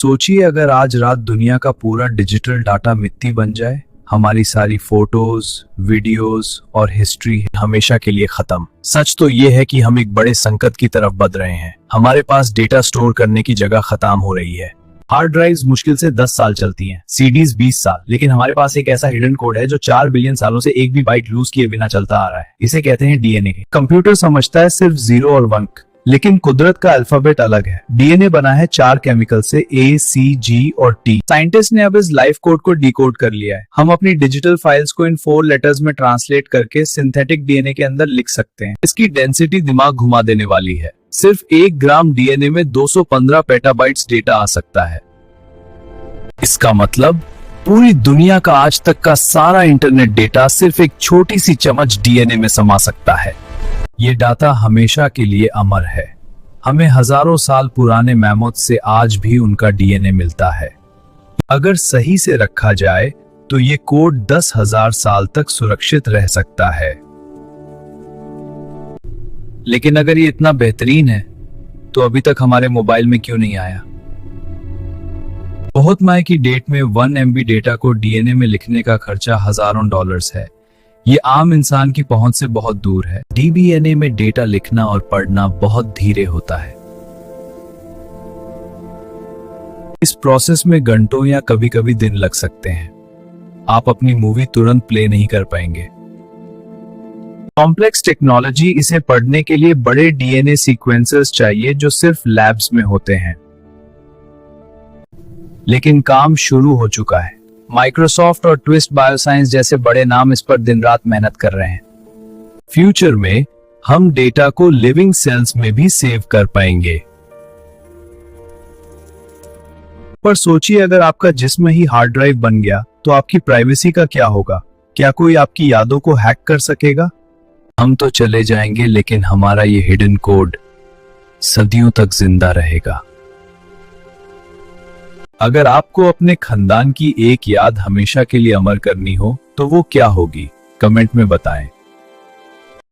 सोचिए अगर आज रात दुनिया का पूरा डिजिटल डाटा मिट्टी बन जाए, हमारी सारी फोटोज, वीडियोस और हिस्ट्री हमेशा के लिए खत्म। सच तो ये है कि हम एक बड़े संकट की तरफ बढ़ रहे हैं। हमारे पास डेटा स्टोर करने की जगह खत्म हो रही है। हार्ड ड्राइव्स मुश्किल से 10 साल चलती हैं, सीडीज 20 साल, लेकिन हमारे पास एक ऐसा हिडन कोड है जो 4 बिलियन सालों से एक भी बाइट लूज किए बिना चलता आ रहा है। इसे कहते हैं डीएनए। कंप्यूटर समझता है सिर्फ 0 और 1, लेकिन कुदरत का अल्फाबेट अलग है। डीएनए बना है 4 केमिकल से, A, C, G और T। साइंटिस्ट ने अब इस लाइफ कोड को डिकोड कर लिया है। हम अपनी डिजिटल फाइल्स को इन 4 लेटर्स में ट्रांसलेट करके सिंथेटिक डीएनए के अंदर लिख सकते हैं। इसकी डेंसिटी दिमाग घुमा देने वाली है। सिर्फ 1 ग्राम डीएनए में 215 पेटाबाइट्स डेटा आ सकता है। इसका मतलब पूरी दुनिया का आज तक का सारा इंटरनेट डेटा सिर्फ एक छोटी सी चम्मच डीएनए में समा सकता है। ये डाटा हमेशा के लिए अमर है। हमें हजारों साल पुराने मैमोथ से आज भी उनका डीएनए मिलता है। अगर सही से रखा जाए तो ये कोड 10,000 साल तक सुरक्षित रह सकता है। लेकिन अगर ये इतना बेहतरीन है तो अभी तक हमारे मोबाइल में क्यों नहीं आया? बहुत माह की डेट में 1 MB डेटा को डीएनए में लिखने का खर्चा हजारों डॉलर्स है। ये आम इंसान की पहुंच से बहुत दूर है। डीबीएनए में डेटा लिखना और पढ़ना बहुत धीरे होता है। इस प्रोसेस में घंटों या कभी कभी दिन लग सकते हैं। आप अपनी मूवी तुरंत प्ले नहीं कर पाएंगे। कॉम्प्लेक्स टेक्नोलॉजी इसे पढ़ने के लिए बड़े डीएनए सीक्वेंसेस चाहिए जो सिर्फ लैब्स में होते हैं। लेकिन काम शुरू हो चुका है। माइक्रोसॉफ्ट और ट्विस्ट बायोसाइंस जैसे बड़े नाम इस पर दिन रात मेहनत कर रहे हैं। फ्यूचर में हम डेटा को लिविंग सेल्स में भी सेव कर पाएंगे। पर सोचिए अगर आपका जिस्म ही हार्ड ड्राइव बन गया तो आपकी प्राइवेसी का क्या होगा? क्या कोई आपकी यादों को हैक कर सकेगा? हम तो चले जाएंगे, लेकिन हमारा ये हिडन कोड सदियों तक जिंदा रहेगा। अगर आपको अपने खानदान की एक याद हमेशा के लिए अमर करनी हो तो वो क्या होगी? कमेंट में बताएं।